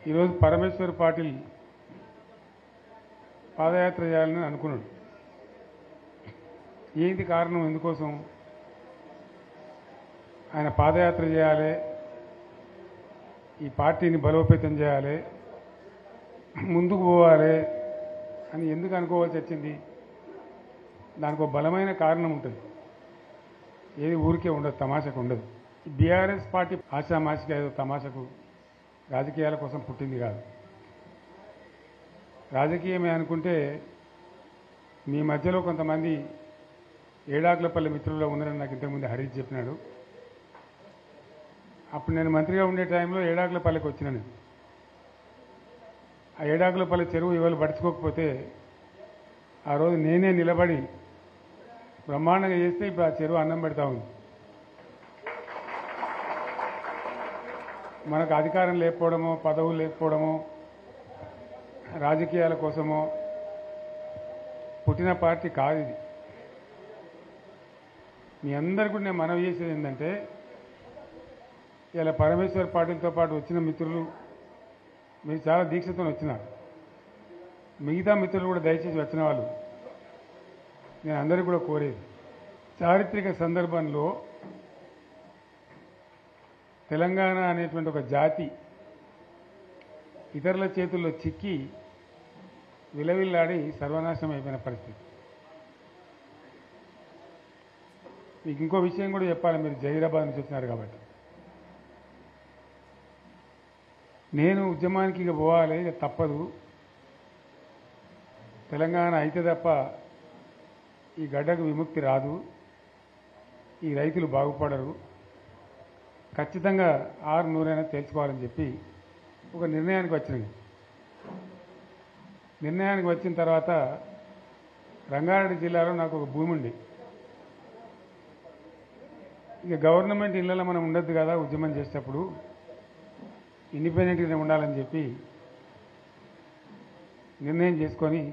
ఈరోజు పరమేశ్వర్ పాటిల్ పాదయాత్ర చేయాలని అనుకున్నాడు. ఏంటి కారణం? ఎందుకోసం ఆయన పాదయాత్ర చేయాలి, ఈ పార్టీని బలోపేతం చేయాలి, ముందుకు పోవాలి అని ఎందుకు అనుకోవాల్సి వచ్చింది? దానికి ఒక బలమైన కారణం ఉంటుంది. ఏది ఊరికే ఉండదు, తమాషకు ఉండదు. బీఆర్ఎస్ పార్టీ ఆశామాషిగా ఏదో తమాషకు రాజకీయాల కోసం పుట్టింది కాదు. రాజకీయమే అనుకుంటే మీ మధ్యలో కొంతమంది ఏడాకులపల్లి మిత్రుల్లో ఉన్నారని నాకు ఇంతకుముందు హరీష్ చెప్పినాడు. అప్పుడు నేను మంత్రిగా ఉండే టైంలో ఏడాకులపల్లికి వచ్చినాను. ఆ ఏడాకులపల్లి చెరువు ఇవాళ పడుచుకోకపోతే ఆ రోజు నేనే నిలబడి బ్రహ్మాండంగా చేస్తే ఇప్పుడు ఆ చెరువు అన్నం పెడతా ఉంది. మనకు అధికారం లేకపోవడమో, పదవులు లేకపోవడమో, రాజకీయాల కోసమో పుట్టిన పార్టీ కాదు ఇది. మీ అందరికీ కూడా నేను మనవి చేసేది ఏంటంటే, ఇలా పరమేశ్వర్ పాటిల్తో పాటు వచ్చిన మిత్రులు మీరు చాలా దీక్షతో వచ్చినారు. మిగతా మిత్రులు కూడా దయచేసి వచ్చిన వాళ్ళు నేను అందరికీ కూడా కోరేది, చారిత్రక సందర్భంలో తెలంగాణ అనేటువంటి ఒక జాతి ఇతరుల చేతుల్లో చిక్కి విలవిల్లాడి సర్వనాశనం అయిపోయిన పరిస్థితి. మీకు ఇంకో విషయం కూడా చెప్పాలి, మీరు జహీరాబాద్ నుంచి వచ్చినారు కాబట్టి. నేను ఉద్యమానికి ఇక పోవాలి, ఇక తప్పదు, తెలంగాణ అయితే తప్ప ఈ గడ్డకు విముక్తి రాదు, ఈ రైతులు బాగుపడరు, ఖచ్చితంగా 600 తేల్చుకోవాలని చెప్పి ఒక నిర్ణయానికి వచ్చినాయి. నిర్ణయానికి వచ్చిన తర్వాత రంగారెడ్డి జిల్లాలో నాకు ఒక భూమి ఉంది. ఇక గవర్నమెంట్ ఇళ్లలో మనం ఉండొద్దు కదా ఉద్యమం చేసేటప్పుడు, ఇండిపెండెంట్గానే ఉండాలని చెప్పి నిర్ణయం చేసుకొని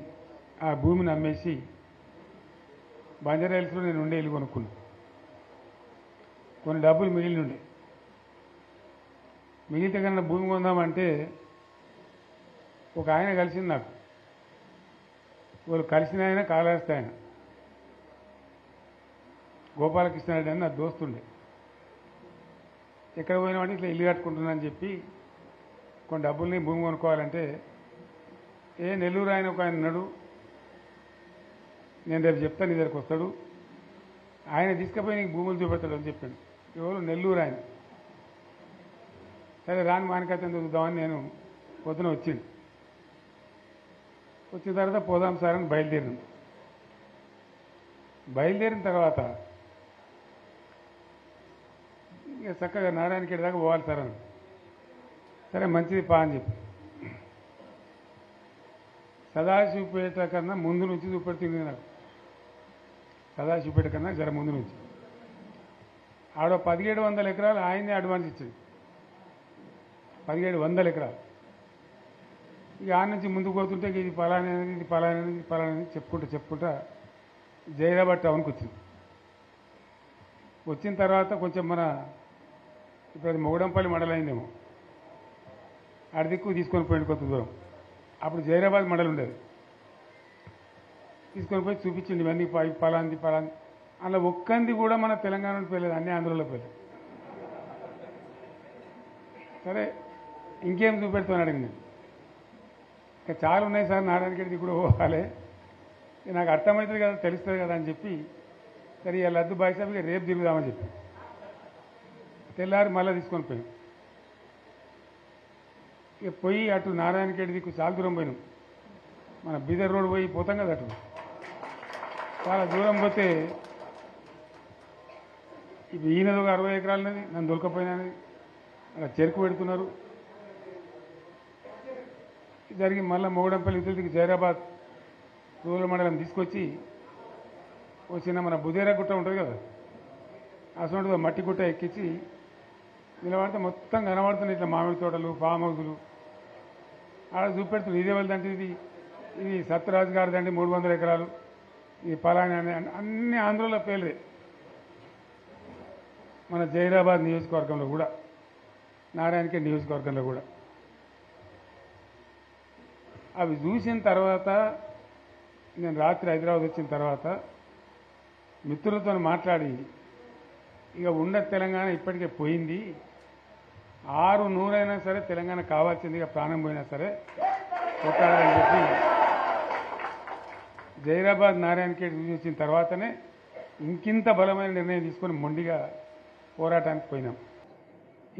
ఆ భూమిని అమ్మేసి బంజారాహిల్స్లో నేను ఉండే ఇల్లు కొనుక్కున్నాను. కొన్ని డబ్బులు మిగిలి ఉండే, మిగిలితే కన్నా భూమి కొందామంటే ఒక ఆయన కలిసింది నాకు. వాళ్ళు కలిసిన ఆయన కాళహస్తి ఆయన గోపాలకృష్ణారెడ్డి అని నా దోస్తుండే. ఎక్కడ పోయినామంటే ఇట్లా ఇల్లు కట్టుకుంటున్నా అని చెప్పి కొన్ని డబ్బుల్ని భూమి కొనుక్కోవాలంటే, నెల్లూరు ఆయన ఒక ఆయన ఉన్నాడు, నేను రేపు చెప్తాను, నీ దగ్గరికి వస్తాడు, ఆయన తీసుకుపోయి నీకు భూములు చూపెడతాడు అని చెప్పాడు. ఎవరు? నెల్లూరు ఆయన. సరే రాని మానికైతే చూద్దామని నేను పొద్దున వచ్చింది. వచ్చిన తర్వాత పోదాం సార్ అని బయలుదేరినాం. బయలుదేరిన తర్వాత ఇక చక్కగా నారాయణఖేడ్ దాకా పోవాలి సార్ అని. సరే మంచిది పా అని చెప్పి సదాశివపేట కన్నా ముందు నుంచి చూపెడుతుంది నాకు. సదాశివపేట కన్నా జర ముందు నుంచి ఆడ 1700 ఎకరాలు ఆయనే అడ్వాన్స్ ఇచ్చింది. 1700 ఎకరాలు. ఇక ఆ నుంచి ముందుకు పోతుంటే ఇది పలానది, ఇది పలానది, ఇది పలానది చెప్పుకుంటా జైరాబాద్ టౌన్కి వచ్చింది. వచ్చిన తర్వాత కొంచెం ఇప్పుడు అది మొగడంపల్లి మండలైందేమో, ఆడ దిక్కు తీసుకొని పోయింది కొంత దూరం. అప్పుడు జైరాబాద్ మండలం ఉండేది. తీసుకొని పోయి చూపించింది ఇవన్నీ పలాంది. అలా ఒక్కంది కూడా మన తెలంగాణలో పోయలేదు, అన్ని ఆంధ్రలో పోయలేదు. సరే ఇంకేం చూపెడతాను అడిగింది. ఇంకా చాలా ఉన్నాయి సార్, నారాయణఖేడ్కి కూడా పోవాలి, నాకు అర్థమవుతుంది కదా, తెలుస్తుంది కదా అని చెప్పి సరే ఇలా లద్దు బాయ్సాబ్ ఇక రేపు తిరుగుదామని చెప్పి తెల్లారి మళ్ళీ తీసుకొని పోయాం. ఇక పోయి అటు నారాయణఖేడ్ దిక్కు చాలా దూరం పోయినాం. మన బీదర్ రోడ్ పోయి పోతాం కదా, అటు చాలా దూరం పోతే ఇప్పుడు ఈయనది ఒక 60 ఎకరాలన్నది నన్ను దొరకపోయినది, అలా చెరుకు పెడుతున్నారు. జరిగి మళ్ళీ మొగడంపల్లి ఇతరులకి జైరాబాద్ రూరల్ మండలం తీసుకొచ్చి వచ్చిన మన బుదేరా గుట్ట ఉంటుంది కదా, అసలు మట్టి గుట్ట ఎక్కించి నిలబడితే మొత్తం కనబడుతున్నాయి ఇట్లా మామిడి తోటలు, ఫామ్ హౌజులు. ఆడ చూపెడుతుంది ఇదే వాళ్ళదంటే ఇది సత్యరాజు గారిదండి 300 ఎకరాలు, ఇది పలానా అని అన్ని ఆంధ్రలో పేర్లే. మన జైరాబాద్ నియోజకవర్గంలో కూడా, నారాయణఖేడ్ నియోజకవర్గంలో కూడా అవి చూసిన తర్వాత నేను రాత్రి హైదరాబాద్ వచ్చిన తర్వాత మిత్రులతో మాట్లాడి ఇక ఉన్న తెలంగాణ ఇప్పటికే పోయింది, 600 సరే తెలంగాణ కావాల్సింది, ఇక ప్రాణం పోయినా సరే కొట్టాలని చెప్పి జైరాబాద్ నారాయణ ఖేడ్ చూసి వచ్చిన తర్వాతనే ఇంకింత బలమైన నిర్ణయం తీసుకొని మొండిగా పోరాటానికి పోయినాం.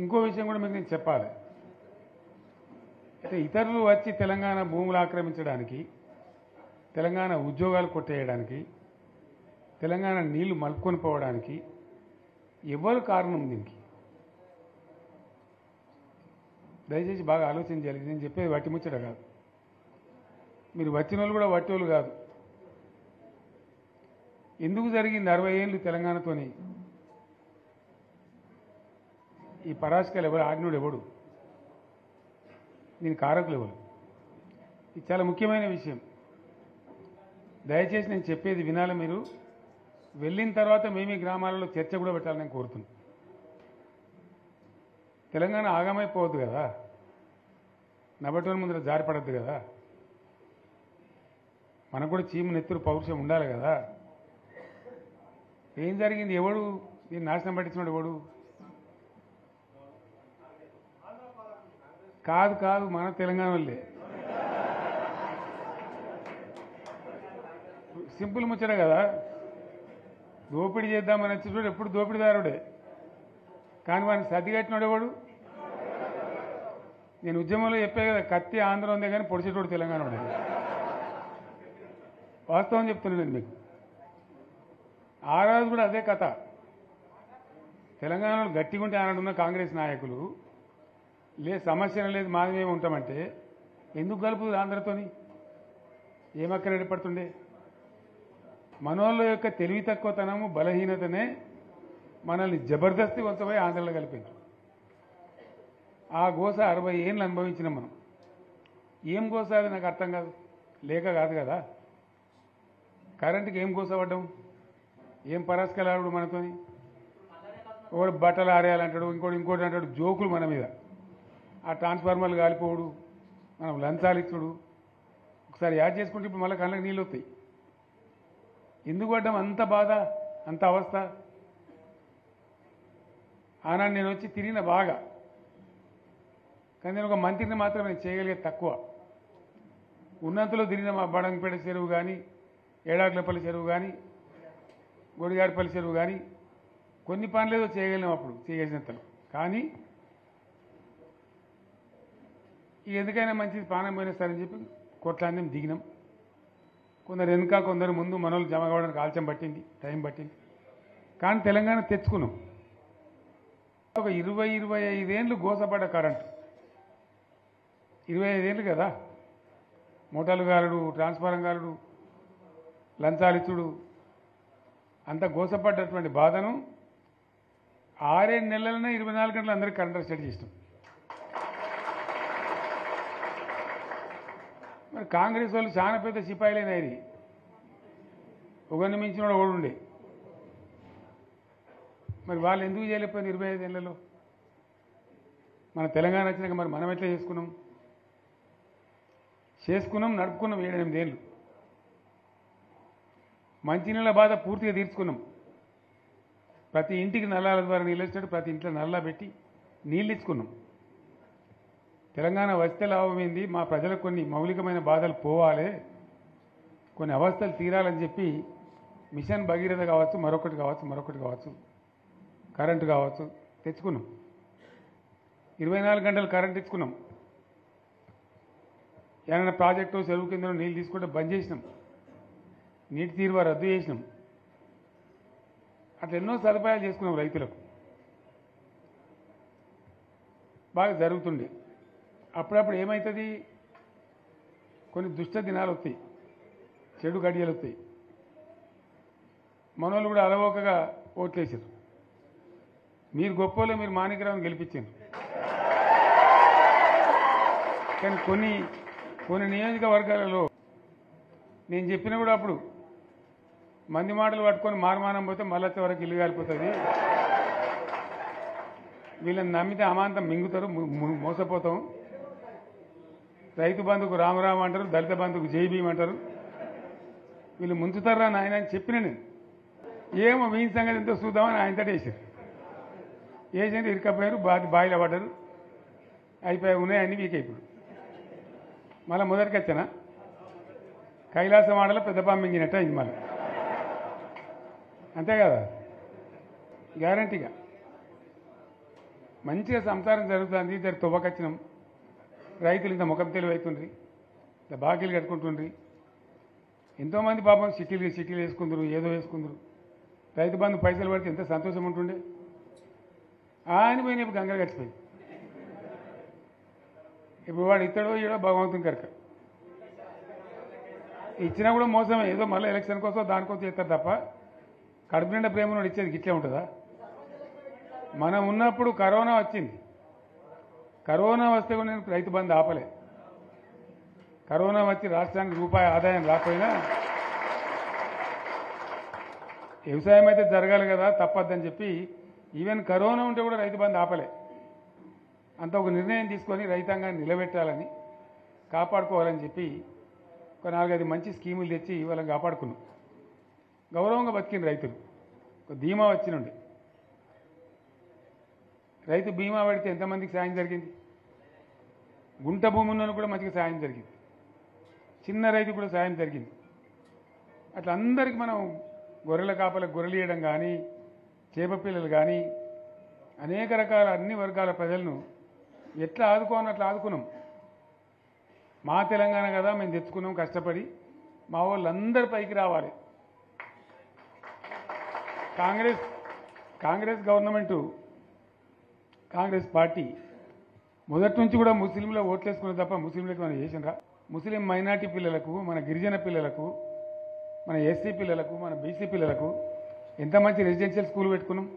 ఇంకో విషయం కూడా మీకు నేను చెప్పాలి. అయితే ఇతరులు వచ్చి తెలంగాణ భూములు ఆక్రమించడానికి, తెలంగాణ ఉద్యోగాలు కొట్టేయడానికి, తెలంగాణ నీళ్లు మలుపుకొని పోవడానికి ఎవరు కారణం దీనికి? దయచేసి బాగా ఆలోచన చేయాలి. నేను చెప్పేది వట్టి ముచ్చట కాదు. మీరు వచ్చిన వాళ్ళు కూడా వట్టి వాళ్ళు కాదు. ఎందుకు జరిగింది 60 ఏళ్ళు తెలంగాణతోని? ఈ పరాశకాలు ఎవరు? ఆజ్ఞుడు ఎవడు? దీని కారకులు ఎవరు? ఇది చాలా ముఖ్యమైన విషయం. దయచేసి నేను చెప్పేది వినాలి. మీరు వెళ్ళిన తర్వాత మేమీ గ్రామాలలో చర్చ కూడా పెట్టాలని నేను కోరుతున్నాను. తెలంగాణ ఆగమైపోవద్దు కదా, నబటోని ముందర జారిపడద్దు కదా, మనకు కూడా చీము నెత్తురు పౌరుషం ఉండాలి కదా. ఏం జరిగింది? ఎవడు దీన్ని నాశనం పట్టించినాడు? ఎవడు? కాదు కాదు, మన తెలంగాణ వాళ్ళే. సింపుల్ ముచ్చట కదా. దోపిడీ చేద్దామని వచ్చేటోడు ఎప్పుడు దోపిడీదారుడే, కానీ వాడిని సర్దిగట్టినాడు ఎవడు? నేను ఉద్యమంలో చెప్పే కదా, కత్తి ఆంధ్ర ఉందే కానీ పొడిచేటోడు తెలంగాణ వాడే. వాస్తవం చెప్తున్నాను నేను మీకు. ఆ రోజు కూడా అదే కథ. తెలంగాణలో గట్టిగా ఉంటే ఆనాడున్న కాంగ్రెస్ నాయకులు సమస్య లేదు మాది మేము ఉంటామంటే ఎందుకు కలుపుతుంది ఆంధ్రతోని? ఏమక్కడ ఏర్పడుతుండే? మనోళ్ళ యొక్క తెలివి తక్కువతనము, బలహీనతనే మనల్ని జబర్దస్తి వంచబోయి ఆంధ్రలో కలిపింది. ఆ గోస 60 ఏళ్ళు అనుభవించినాం మనం. ఏం గోస అది నాకు అర్థం కాదు. లేక కాదు కదా. కరెంటుకి ఏం గోస పడ్డాం? ఏం పరాస్కలాడు మనతోని? ఒకడు బట్టలు ఆరేయాలంటాడు, ఇంకోటి అంటాడు. జోకులు మన మీద. ఆ ట్రాన్స్ఫార్మర్లు కాలిపోవడు, మనం లంచాలు ఇచ్చుడు. ఒకసారి యాడ్ చేసుకుంటే ఇప్పుడు మళ్ళీ కళ్ళకి నీళ్ళు వస్తాయి. ఎందుకు పడ్డాం అంత బాధ, అంత అవస్థ? ఆనాడు నేను వచ్చి తిరిగిన బాగా, కానీ నేను ఒక మంత్రిని మాత్రం నేను చేయగలిగేది తక్కువ. ఉన్నంతలో తిరిగిన మా బడంగపేట చెరువు కానీ, ఏడాకులపల్లి చెరువు కానీ, గొడిగాడిపల్లి చెరువు కానీ కొన్ని పనులు ఏదో చేయగలిగినాం అప్పుడు చేసేంతలో. కానీ ఎందుకైనా మంచిది ప్రాణం పోయినా సరే అని చెప్పి కొట్లాన్ని దిగినాం. కొందరు వెనుక, కొందరు ముందు. మనోళ్ళు జమ కావడానికి ఆలస్యం పట్టింది, టైం పట్టింది. కానీ తెలంగాణ తెచ్చుకున్నాం. ఒక 20-25 ఏళ్ళు గోసపడ్డ కరెంటు. 25 ఏళ్ళు కదా. మోటార్లు గాలుడు, ట్రాన్స్ఫారం గాలుడు, లంచాలిచ్చుడు, అంత గోసపడ్డటువంటి బాధను 6-7 నెలలనే 24 గంటలు అందరికీ కరెంట్ స్టార్ట్ చేసినాం. మరి కాంగ్రెస్ వాళ్ళు చాలా పెద్ద సిపాయిలైనా ఇది. ఒకరిని మించిన వాడు ఓడుండే. మరి వాళ్ళు ఎందుకు చేయలేకపోయింది 25 ఏళ్లలో? మన తెలంగాణ వచ్చినాక మరి మనం ఎట్లా చేసుకున్నాం నడుపుకున్నాం 7-8 ఏళ్ళు. మంచినీళ్ళ బాధ పూర్తిగా తీర్చుకున్నాం. ప్రతి ఇంటికి నల్లాల ద్వారా నీళ్ళు వచ్చినట్టు ప్రతి ఇంట్లో నల్లా పెట్టి నీళ్ళు ఇచ్చుకున్నాం. తెలంగాణ వస్తే లాభమైంది. మా ప్రజలకు కొన్ని మౌలికమైన బాధలు పోవాలి, కొన్ని అవస్థలు తీరాలని చెప్పి మిషన్ భగీరథ కావచ్చు, మరొకటి కావచ్చు, కరెంటు కావచ్చు తెచ్చుకున్నాం. 24 గంటలు కరెంట్ ఇచ్చుకున్నాం. ఏమైనా ప్రాజెక్టు చెరువు కింద నీళ్ళు తీసుకుంటే బంద్ చేసినాం. నీటి తీరువ రద్దు చేసినాం. అట్లా ఎన్నో సదుపాయాలు చేసుకున్నాం. రైతులకు బాగా జరుగుతుండే. అప్పుడప్పుడు ఏమవుతుంది, కొన్ని దుష్ట దినాలు వస్తాయి, చెడు గడియలు వస్తాయి. మనోళ్ళు కూడా అలవోకగా ఓట్లేసారు. మీరు గొప్పలో మీరు మాణిక్యరావుని గెలిపించారు. కానీ కొన్ని నియోజకవర్గాలలో నేను చెప్పినా కూడా అప్పుడు మంది మాటలు పట్టుకొని మారుమానం పోతే మళ్ళీ వరకు ఇల్లు కాలిపోతుంది, వీళ్ళని నమ్మితే అమాంతం మింగుతారు, మోసపోతాం. రైతు బంధుకు రామరామ అంటారు, దళిత బంధుకు జై భీమ్ అంటారు. వీళ్ళు ముంచుతారా నాయన అని చెప్పిన నేను. ఏమో మీ సంగతి ఎంతో చూద్దామని ఆయనతో వేసారు. వేసింది ఇరుకపోయారు, బాయిలో పడ్డారు, అయిపోయి ఉన్నాయి అన్ని వీక్ అయిపోయి మళ్ళీ మొదటికి వచ్చానా కైలాసం ఆడలో పెద్ద పాము మింగినట్టు అయింది మళ్ళీ. అంతే కదా, గ్యారంటీగా మంచిగా సంసారం జరుగుతుంది. ఇద్దరు తువ్వకొచ్చినాం, రైతులు ఇంత ముఖం తెలివి అవుతుండ్రి, ఇంత బాకీలు కట్టుకుంటుండ్రి. ఎంతోమంది పాపం సిటీలు వేసుకుందరు, ఏదో వేసుకుందరు. రైతు బంధు పైసలు పడితే ఎంత సంతోషం ఉంటుండే. ఆయన పోయిన ఇప్పుడు గంగలు గడిచిపోయింది. ఇప్పుడు వాడు ఇస్తాడో ఈడో భగవంతుని కనుక ఇచ్చినా కూడా మోసమే. ఏదో మళ్ళీ ఎలక్షన్ కోసం దానికోసం చేస్తారు తప్ప కడుపు నిండా ప్రేమను ఇచ్చేది గిట్లే ఉంటుందా? మనం ఉన్నప్పుడు కరోనా వచ్చింది. కరోనా వస్తే కూడా నేను రైతు బంధు ఆపలే. కరోనా వచ్చి రాష్ట్రానికి రూపాయి ఆదాయం రాకపోయినా వ్యవసాయం అయితే జరగాలి కదా, తప్పద్దని చెప్పి ఈవెన్ కరోనా ఉంటే కూడా రైతు బంధు ఆపలే. అంత ఒక నిర్ణయం తీసుకొని రైతాంగాన్ని నిలబెట్టాలని, కాపాడుకోవాలని చెప్పి ఒక 4-5 మంచి స్కీములు తెచ్చి వాళ్ళని కాపాడుకున్నాం. గౌరవంగా బతికిన రైతులు ఒక ధీమా వచ్చినండి. రైతు బీమా పడితే ఎంతమందికి సాయం జరిగింది? గుంట భూమి ఉన్న కూడా మంచిగా సాయం జరిగింది, చిన్న రైతు కూడా సాయం జరిగింది. అట్లా అందరికీ మనం గొర్రెల కాపలకు గొర్రెలు ఇవ్వడం కానీ, చేప పిల్లలు కానీ, అనేక రకాల అన్ని వర్గాల ప్రజలను ఎట్లా ఆదుకోని అట్లా ఆదుకున్నాం. మా తెలంగాణ కదా మేము తెచ్చుకున్నాం కష్టపడి. మా వాళ్ళందరి పైకి రావాలి. కాంగ్రెస్ గవర్నమెంటు, కాంగ్రెస్ పార్టీ మొదటి నుంచి కూడా ముస్లింలో ఓట్లేసుకున్న తప్ప ముస్లింలకు మనం చేసినరా? ముస్లిం మైనార్టీ పిల్లలకు, మన గిరిజన పిల్లలకు, మన ఎస్సీ పిల్లలకు, మన బీసీ పిల్లలకు ఎంత మంచి రెసిడెన్షియల్ స్కూల్ పెట్టుకున్నాం.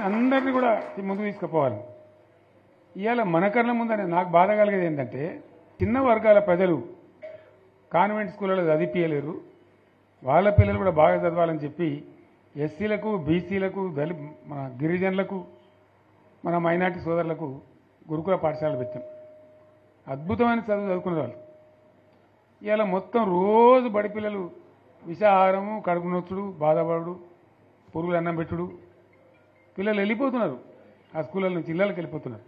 అందరినీ కూడా ముందుకు తీసుకుపోవాలి. ఇవాళ మన కళ్ళ ముందని నాకు బాధ కలిగేది ఏంటంటే, చిన్న వర్గాల ప్రజలు కాన్వెంట్ స్కూళ్ళలో చదివించలేరు, వాళ్ళ పిల్లలు కూడా బాగా చదవాలని చెప్పి ఎస్సీలకు, బీసీలకు, మన గిరిజనులకు, మన మైనార్టీ సోదరులకు గురుకుల పాఠశాలలు పెట్టాం. అద్భుతమైన చదువుకునే వాళ్ళు. ఇవాళ మొత్తం రోజు బడి పిల్లలు విషాహారము, కడుపు నొచ్చుడు, బాధపడు, పురుగులు అన్నం పెట్టుడు. పిల్లలు వెళ్ళిపోతున్నారు, ఆ స్కూళ్ళ నుంచి ఇళ్ళకి వెళ్ళిపోతున్నారు.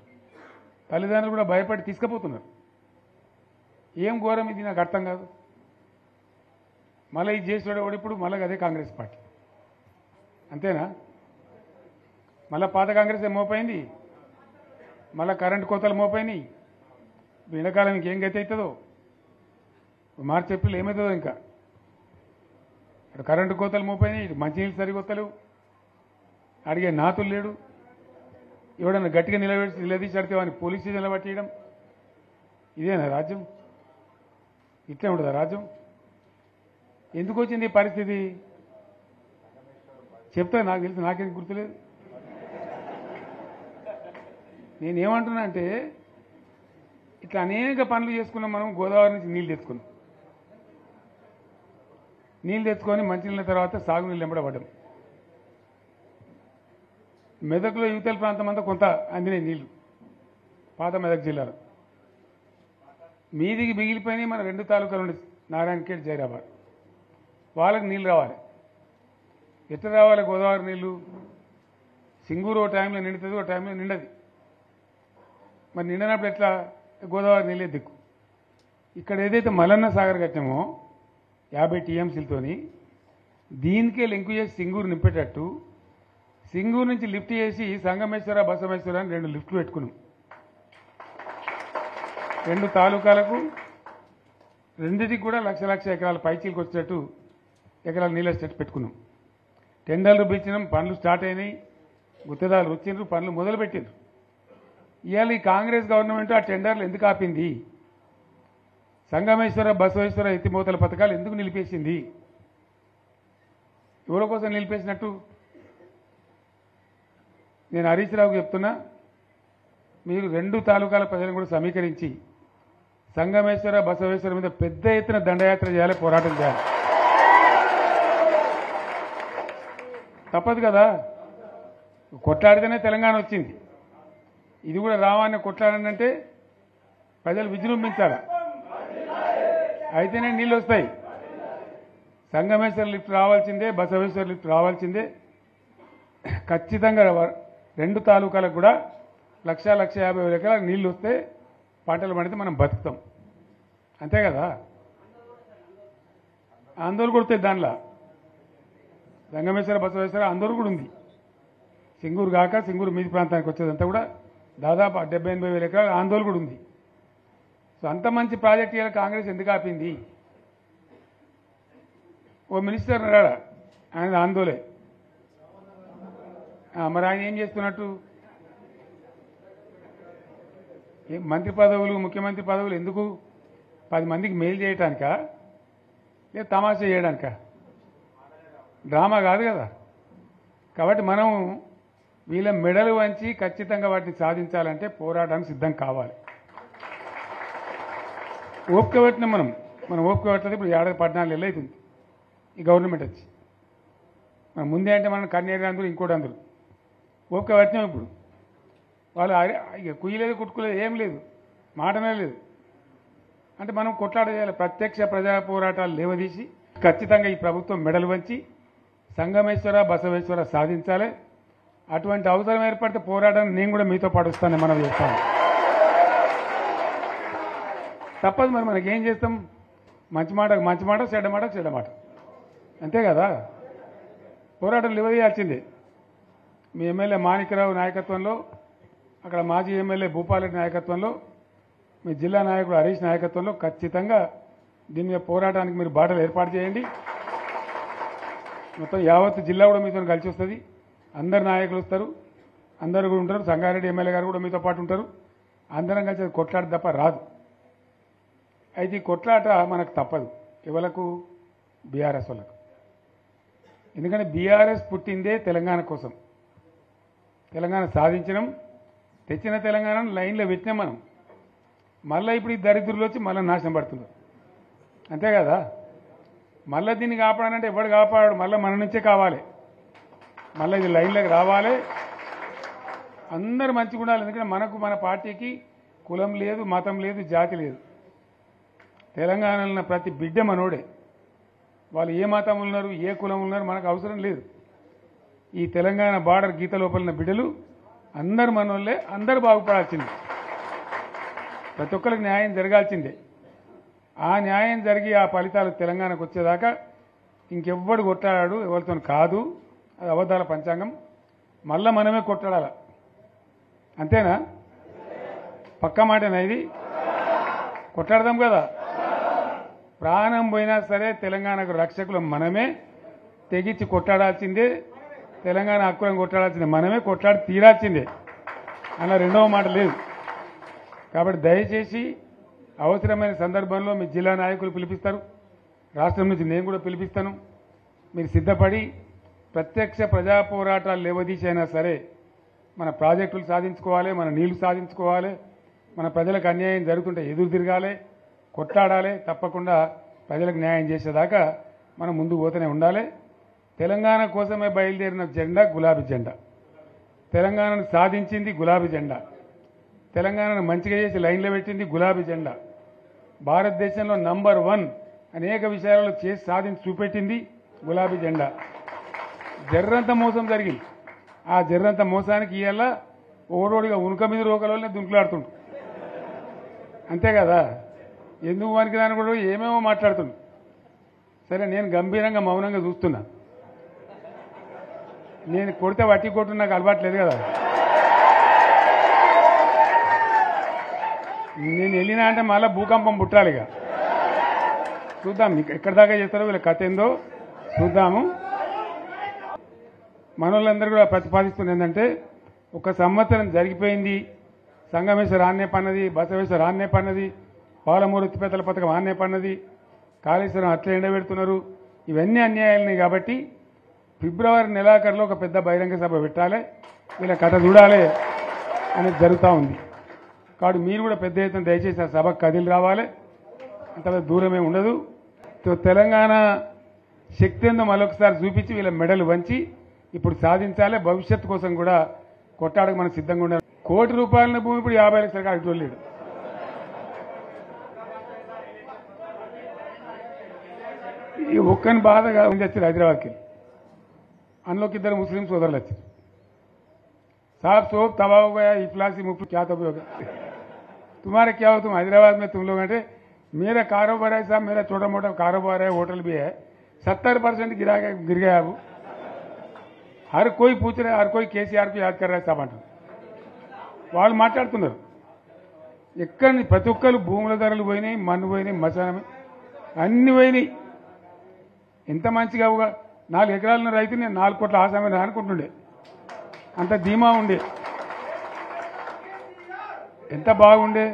తల్లిదండ్రులు కూడా భయపడి తీసుకుపోతున్నారు. ఏం ఘోరం ఇది, నాకు అర్థం కాదు. మళ్ళీ ఇది చేసేవాడు ఇప్పుడు మళ్ళీ అదే కాంగ్రెస్ పార్టీ. అంతేనా? మళ్ళీ పాత కాంగ్రెస్ మోపోయింది, మళ్ళీ కరెంటు కోతలు మోపోయినాయి. ఎండాకాలం ఇంకేం గతి అవుతుందో, మార్చి ఏప్రిల్ ఏమవుతుందో. ఇంకా ఇక్కడ కరెంటు కోతలు మోపోయినాయి, ఇటు మంచినీళ్ళు సరికొత్తలేవు, అడిగే నాతులు లేడు. ఎవడన్నా గట్టిగా నిలదీసి అడితే వాడిని పోలీస్ స్టేషన్లో పట్టేయడం. ఇదేనా రాజ్యం? ఇట్లే ఉంటుందా రాజ్యం? ఎందుకు వచ్చింది ఈ పరిస్థితి చెప్తా. నాకు తెలుసు, నాకేం గుర్తులేదు. నేనేమంటున్నా అంటే, ఇట్లా అనేక పనులు చేసుకున్నాం మనం. గోదావరి నుంచి నీళ్ళు తెచ్చుకున్నాం, నీళ్ళు తెచ్చుకొని మంచినీళ్ళ తర్వాత సాగునీళ్ళు వెంబడబడ్డాం. మెదక్లో యువతల ప్రాంతం అంతా కొంత అందినాయి నీళ్లు, పాత మెదక్ జిల్లాలో. మీదికి మిగిలిపోయినాయి మన 2 తాలూకాలు ఉండే, నారాయణఖేడ్, జైరాబాద్. వాళ్ళకి నీళ్ళు రావాలి. ఎట్లా రావాలి గోదావరి నీళ్లు? సింగూరు ఓ టైంలో నిండుతుంది, ఓ టైంలో నిండది. మరి నిండినప్పుడు ఎట్లా? గోదావరి నీళ్ళే దిక్కు. ఇక్కడ ఏదైతే మల్లన్న సాగర్ కట్టామో 50 టీఎంసీలతోని, దీనికే లింకు చేసి సింగూరు నింపేటట్టు సింగూరు నుంచి లిఫ్ట్ చేసి సంగమేశ్వర, బసమేశ్వర అని 2 లిఫ్ట్లు పెట్టుకున్నాం. 2 తాలూకాలకు, రెండింటికి కూడా లక్ష ఎకరాల పైచీలకు వచ్చేటట్టు ఎకరాల నీళ్ళ స్టెట్ పెట్టుకున్నాం. టెండర్లు పిలిచినాం, పనులు స్టార్ట్ అయినాయి, గుత్తేదారులు వచ్చిండ్రు, పనులు మొదలుపెట్టిండ్రు. ఇవాళ ఈ కాంగ్రెస్ గవర్నమెంట్ ఆ టెండర్లు ఎందుకు ఆపింది? సంగమేశ్వర, బసవేశ్వర ఎత్తిపోతల పథకాలు ఎందుకు నిలిపేసింది? ఎవరి కోసం నిలిపేసినట్టు? నేను హరీష్ రావుకి చెప్తున్నా, మీరు 2 తాలూకాల ప్రజలను కూడా సమీకరించి సంగమేశ్వర, బసవేశ్వర మీద పెద్ద ఎత్తున దండయాత్ర చేయాలి, పోరాటం చేయాలి. తప్పదు కదా, కొట్లాడితేనే తెలంగాణ వచ్చింది. ఇది కూడా రావాలని కొట్లాడంటే ప్రజలు విజృంభించాలి, అయితేనే నీళ్ళు వస్తాయి. సంగమేశ్వర లిఫ్ట్ రావాల్సిందే, బసవేశ్వర లిఫ్ట్ రావాల్సిందే. ఖచ్చితంగా 2 తాలూకాలకు కూడా 1,50,000 ఎకరాలకు నీళ్ళు వస్తే పంటలు పండితే మనం బతుకుతాం. అంతే కదా. ఆందోళన కొడుతుంది దానిలో. సంగమేశ్వర బసవేశ్వర ఆందోళన కూడా ఉంది. సింగూరు కాక సింగూరు మీది ప్రాంతానికి వచ్చేదంతా కూడా దాదాపు 70,000-80,000 ఎకరాల ఆందోళన కూడా ఉంది. సో అంత మంచి ప్రాజెక్ట్ ఇవాళ కాంగ్రెస్ ఎందుకు ఆపింది? ఓ మినిస్టర్ రాడా, ఆయన ఆందోళన. మరి ఆయన ఏం చేస్తున్నట్టు? మంత్రి పదవులు, ముఖ్యమంత్రి పదవులు ఎందుకు? 10 మందికి మెయిల్ చేయడానికా, లేదా తమాషా చేయడానికా? డ్రామా కాదు కదా. కాబట్టి మనం వీళ్ళ మెడలు వంచి ఖచ్చితంగా వాటిని సాధించాలంటే పోరాటానికి సిద్ధం కావాలి. ఓపిక పట్టిన మనం ఓపిక పట్టలేదు. ఇప్పుడు 14 ఏళ్ళు అవుతుంది ఈ గవర్నమెంట్ వచ్చి. మనం ముందే అంటే మనం కన్నేరు అందరూ ఇంకోటి అందరూ ఓపిక పట్టినాం. ఇప్పుడు వాళ్ళు ఇక కుయ్యలేదు, కుట్టుకోలేదు, ఏం లేదు, మాటనే లేదు. అంటే మనం కొట్లాట చేయాలి. ప్రత్యక్ష ప్రజా పోరాటాలు లేవదీసి ఖచ్చితంగా ఈ ప్రభుత్వం మెడలు వంచి సంగమేశ్వర బసవేశ్వర సాధించాలి. అటువంటి అవసరం ఏర్పడితే పోరాటాన్ని నేను కూడా మీతో పాటు వస్తానని మనం చేస్తాను. తప్పదు. మరి మనకేం చేస్తాం? మంచి మాటకు మంచి మాట, చెడ్డ మాటకు చెడ్డ మాట, అంతే కదా. పోరాటం లేవదీయాల్సిందే. మీ ఎమ్మెల్యే మాణిక్యరావు నాయకత్వంలో, అక్కడ మాజీ ఎమ్మెల్యే భూపాలరెడ్డి నాయకత్వంలో, మీ జిల్లా నాయకుడు హరీష్ నాయకత్వంలో ఖచ్చితంగా దీని మీద పోరాటానికి మీరు బాటలు ఏర్పాటు చేయండి. మొత్తం యావత్ జిల్లా కూడా మీతో కలిసి వస్తుంది. అందరు నాయకులు వస్తారు, అందరు కూడా ఉంటారు. సంగారెడ్డి ఎమ్మెల్యే గారు కూడా మీతో పాటు ఉంటారు. అందరం కలిసి కొట్లాట తప్ప రాదు. అయితే ఈ కొట్లాట మనకు తప్పదు. ఎవలకు? బీఆర్ఎస్ వాళ్ళకు. ఎందుకంటే బీఆర్ఎస్ పుట్టిందే తెలంగాణ కోసం. తెలంగాణ సాధించడం, తెచ్చిన తెలంగాణను లైన్లో పెట్టినాం మనం. మళ్ళీ ఇప్పుడు ఈ దరిద్రులు వచ్చి మళ్ళీ నాశనం పడుతున్నారు, అంతే కదా. మళ్ళీ దీన్ని కాపాడాలంటే ఎవడు కాపాడు? మళ్ళీ మన నుంచే కావాలి. మళ్ళీ ఇది లైన్లోకి రావాలి. అందరూ మంచిగా ఉండాలి. ఎందుకంటే మనకు, మన పార్టీకి కులం లేదు, మతం లేదు, జాతి లేదు. తెలంగాణలో ప్రతి బిడ్డ మనోడే. వాళ్ళు ఏ మతం ఉన్నారు, ఏ కులం ఉన్నారు మనకు అవసరం లేదు. ఈ తెలంగాణ బార్డర్ గీత లోపలిన బిడ్డలు అందరు మనోళ్ళే. అందరూ బాగుపడాల్సిందే. ప్రతి ఒక్కరికి న్యాయం జరగాల్సిందే. ఆ న్యాయం జరిగి ఆ ఫలితాలు తెలంగాణకు వచ్చేదాకా ఇంకెవ్వడు కొట్లాడాడు, ఎవరితో కాదు. అది అబద్ధాల పంచాంగం. మళ్ళా మనమే కొట్లాడాల, అంతేనా? పక్క మాటేనా ఇది? కొట్లాడదాం కదా. ప్రాణం పోయినా సరే తెలంగాణకు రక్షకులు మనమే. తెగించి కొట్లాడాల్సిందే. తెలంగాణ హక్కులను కొట్లాడాల్సిందే మనమే. కొట్లాడి తీరాల్సిందే. అలా రెండవ మాట లేదు. కాబట్టి దయచేసి అవసరమైన సందర్భంలో మీ జిల్లా నాయకులు పిలిపిస్తారు, రాష్ట్రం నుంచి నేను కూడా పిలిపిస్తాను. మీరు సిద్ధపడి ప్రత్యక్ష ప్రజా పోరాటాలు లేవదీసైనా సరే మన ప్రాజెక్టులు సాధించుకోవాలి, మన నీళ్లు సాధించుకోవాలి, మన ప్రజలకు అన్యాయం జరుగుతుంటే ఎదురు తిరగాలి, కొట్లాడాలి. తప్పకుండా ప్రజలకు న్యాయం చేసేదాకా మనం ముందుకు పోతూనే ఉండాలి. తెలంగాణ కోసమే బయలుదేరిన జెండా గులాబీ జెండా. తెలంగాణను సాధించింది గులాబీ జెండా. తెలంగాణను మంచిగా చేసి లైన్లో పెట్టింది గులాబీ జెండా. భారతదేశంలో నంబర్ 1 అనేక విషయాలలో చేసి సాధించి చూపెట్టింది గులాబీ జెండా. జర్రంత మోసం జరిగింది. ఆ జర్రంత మోసానికి ఇవాళ ఓడోడిగా ఉనుక మీద రోకలోనే దుంకులాడుతుండు, అంతే కదా. ఎందుకు వానికి దాని కూడా ఏమేమో మాట్లాడుతుండు. సరే, నేను గంభీరంగా మౌనంగా చూస్తున్నా. నేను కొడితే వట్టి కొట్టు నాకు అలవాట్లేదు కదా. నేను వెళ్ళినా అంటే మళ్ళీ భూకంపం పుట్టాలిగా. చూద్దాం ఎక్కడి దాకా చేస్తారో, వీళ్ళ కథ ఏందో చూద్దాము. మనోళ్ళందరూ కూడా ప్రతిపాదిస్తుంది ఏంటంటే, 1 సంవత్సరం జరిగిపోయింది. సంగమేశ్వర ఆన్నే పన్నది, బసవేశ్వర ఆన్నే పన్నది, పాలమూరు ఎత్తిపోతల పథకం ఆన్నే పన్నది, కాళేశ్వరం అట్లా ఎండబెడుతున్నారు. ఇవన్నీ అన్యాయాలని. కాబట్టి ఫిబ్రవరి నెలాఖరులో ఒక పెద్ద బహిరంగ సభ పెట్టాలి, వీళ్ళ కథ చూడాలి అనేది జరుగుతూ ఉంది. కాబట్టి మీరు కూడా పెద్ద ఎత్తున దయచేసి ఆ సభకు కదిలి రావాలి. అంత దూరమే ఉండదు. తెలంగాణ శక్తి ఏందో మరొకసారి చూపించి వీళ్ళ మెడలు వంచి ఇప్పుడు సాధించాలి. భవిష్యత్తు కోసం కూడా కొట్టాడకు మనం సిద్ధంగా ఉండాలి. ₹1 కోటి భూమి ఇప్పుడు 50 లక్షల కాడికి వెళ్ళాడు. ఈ ఒక్కని బాధగా ఉంది వచ్చారు హైదరాబాద్కి అందులోకి ఇద్దరు ముస్లిం సోదరులు వచ్చారు साहब सोप तबाह हो गया इफलासी मुफ्त क्या तबाह हो गया तुम्हारे क्या हो तुम हैदराबाद में तुम लोग हैं मेरा कारोबार है साहब मेरा छोटा मोटा कारोबार है होटल भी है 70% गिर गया अब हर कोई पूछ रहा है हर कोई केसीआर को याद कर रहा है साहब अंటారు వాళ్ళు మాట్లాడుతున్నారు ఎక్కడ ప్రతి ఒక్కరు భూముల ధరలు పోయినాయి మన్ను పోయినాయి మసానమే అన్ని పోయినాయి ఎంత మంచిగా 4 ఎకరాల రైతు నేను 4 కోట్ల ఆసామని అనుకుంటుండే అంత ధీమా ఉండే ఎంత బాగుండే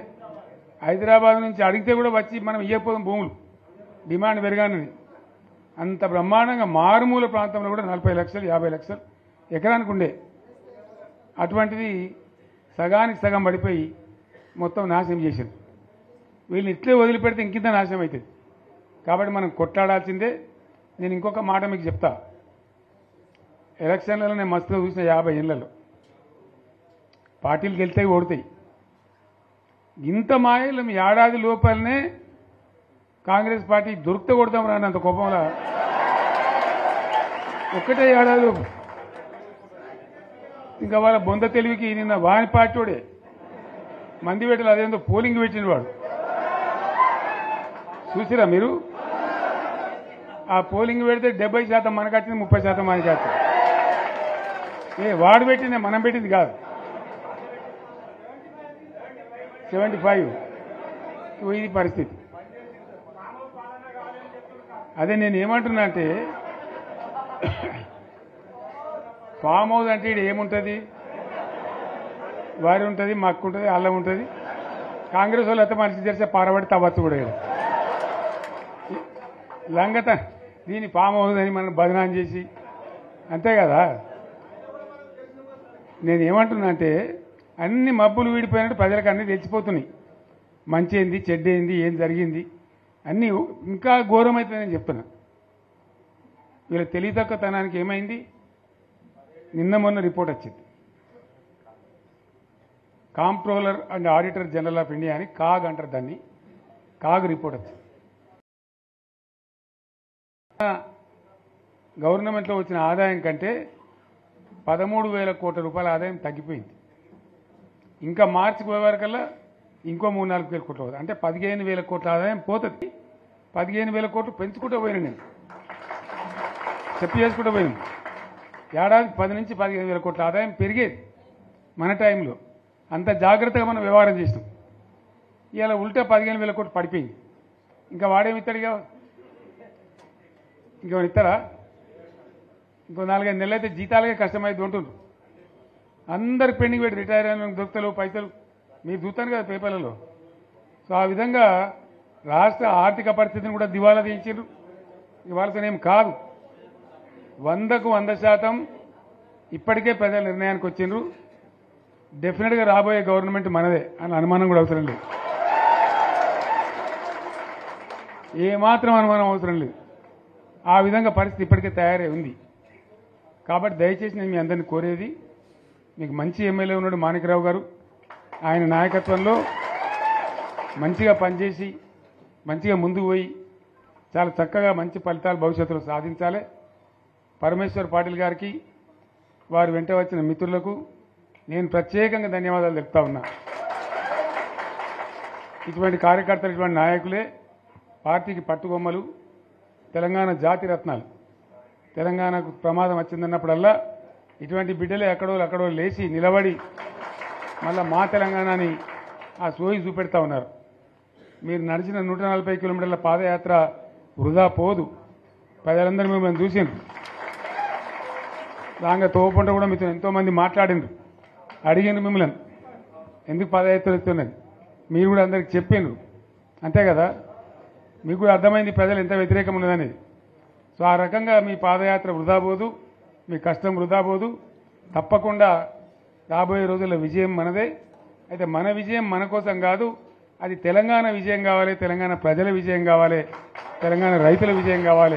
హైదరాబాద్ నుంచి అడిగితే కూడా వచ్చి మనం ఇయ్యకపోదాం భూములు డిమాండ్ పెరగానని అంత బ్రహ్మాండంగా మారుమూల ప్రాంతంలో కూడా 40 లక్షలు 50 లక్షలు ఎకరానికి ఉండే అటువంటిది సగానికి సగం పడిపోయి మొత్తం నాశనం చేశారు వీళ్ళని ఇట్లే వదిలిపెడితే ఇంకింత నాశనం అవుతుంది కాబట్టి మనం కొట్లాడాల్సిందే నేను ఇంకొక మాట మీకు చెప్తా ఎలక్షన్లలో నేను మస్తుగా చూసిన 50 ఏళ్లలో పార్టీలు గెలుతాయి ఓడతాయి ఇంత మాయలు మీ ఏడాది లోపలనే కాంగ్రెస్ పార్టీ దొరికితే కొడతాం రానంత కోపంలో ఒక్కటే ఏడాది లోపు ఇంకా వాళ్ళ బొంద తెలివికి నిన్న వాని పార్టీడే మంది పెట్టలు అదేందో పోలింగ్ పెట్టిన వాడు చూసిరా మీరు ఆ పోలింగ్ పెడితే 70% మనకు వచ్చింది 30% మనకి వచ్చింది వాడు పెట్టిందే మనం పెట్టింది కాదు 75 ఇది పరిస్థితి అదే నేను ఏమంటున్నా అంటే ఫామ్ హౌస్ అంటే ఇది ఏముంటుంది వారి ఉంటుంది మక్కు ఉంటుంది అల్లం ఉంటుంది కాంగ్రెస్ వాళ్ళు అయితే మనిషి తెరిచే పారబడి తవ్వచ్చు కూడా లంగత దీన్ని ఫామ్ హౌస్ అని మనం బదనాం చేసి అంతే కదా నేను ఏమంటున్నా అంటే అన్ని మబ్బులు వీడిపోయినట్టు ప్రజలకు అన్నీ తెచ్చిపోతున్నాయి మంచి ఏంది చెడ్డ ఏంది ఏం జరిగింది అన్నీ ఇంకా ఘోరమవుతుంది నేను చెప్తున్నా వీళ్ళ తెలివితక్కువతనానికి ఏమైంది నిన్న మొన్న రిపోర్ట్ వచ్చింది comptroller and auditor general of India అని కాగ్ అంటారు దాన్ని కాగ్ రిపోర్ట్ వచ్చింది గవర్నమెంట్లో వచ్చిన ఆదాయం కంటే 13,000 కోట్ల రూపాయల ఆదాయం తగ్గిపోయింది ఇంకా మార్చి పోయే వరకల్లా ఇంకో 3-4 కోట్లు అవుతుంది అంటే 15,000 కోట్ల ఆదాయం పోతుంది 15,000 కోట్లు పెంచుకుంటూ పోయినా నేను చెప్పి చేసుకుంటూ పోయినాం ఏడాదికి 10 నుంచి 15,000 కోట్ల ఆదాయం పెరిగేది మన టైంలో అంత జాగ్రత్తగా మనం వ్యవహారం చేసినాం ఇవాళ ఉల్టా 15,000 కోట్లు పడిపోయింది ఇంకా వాడేమి ఇస్తాడుగా ఇంకేమైనా ఇస్తారా ఇంకో 4-5 నెలలు అయితే జీతాలకే కష్టమైంది ఉంటుండ్రు అందరు పెండింగ్ పెట్టి రిటైర్ అయిన దొరుకుతలు పైసలు మీరు చూస్తాను కదా పేపర్లలో సో ఆ విధంగా రాష్ట్ర ఆర్థిక పరిస్థితిని కూడా దివాలా తీయించారు ఇవాళతోనేం కాదు 100కు 100% ఇప్పటికే ప్రజల నిర్ణయానికి వచ్చిండ్రు డెఫినెట్గా రాబోయే గవర్నమెంట్ మనదే అని అనుమానం కూడా అవసరం లేదు ఏమాత్రం అనుమానం అవసరం లేదు ఆ విధంగా పరిస్థితి ఇప్పటికే తయారై ఉంది కాబట్టి దయచేసి నేను మీ అందరినీ కోరేది మీకు మంచి ఎమ్మెల్యే ఉన్నాడు మాణిక్రావు గారు ఆయన నాయకత్వంలో మంచిగా పనిచేసి మంచిగా ముందుకు పోయి చాలా చక్కగా మంచి ఫలితాలు భవిష్యత్తులో సాధించాలి పరమేశ్వర్ పాటిల్ గారికి వారి వెంట వచ్చిన మిత్రులకు నేను ప్రత్యేకంగా ధన్యవాదాలు చెప్తా ఉన్నా ఇటువంటి కార్యకర్తలు ఇటువంటి నాయకులే పార్టీకి పట్టుకొమ్మలు తెలంగాణ జాతి రత్నాలు తెలంగాణకు ప్రమాదం వచ్చిందన్నప్పుడల్లా ఇటువంటి బిడ్డలే అక్కడో లేచి నిలబడి మళ్ళా మా తెలంగాణని ఆ సోయి చూపెడతా ఉన్నారు మీరు నడిచిన 140 కిలోమీటర్ల పాదయాత్ర వృధా పోదు ప్రజలందరూ మిమ్మల్ని చూసిండ్రు దాంగా తోపంట కూడా మీతో ఎంతోమంది మాట్లాడిండ్రు అడిగిండ్రు మిమ్మల్ని ఎందుకు పాదయాత్ర ఎత్తున్నది మీరు కూడా అందరికి చెప్పిండ్రు అంతే కదా మీకు కూడా అర్థమైంది ప్రజలు ఎంత వ్యతిరేకం ఉన్నదనేది సో ఆ రకంగా మీ పాదయాత్ర వృధా పోదు మీ కష్టం వృధా పోదు తప్పకుండా రాబోయే రోజుల్లో విజయం మనదే అయితే మన విజయం మన కోసం కాదు అది తెలంగాణ విజయం కావాలి తెలంగాణ ప్రజల విజయం కావాలి తెలంగాణ రైతుల విజయం కావాలి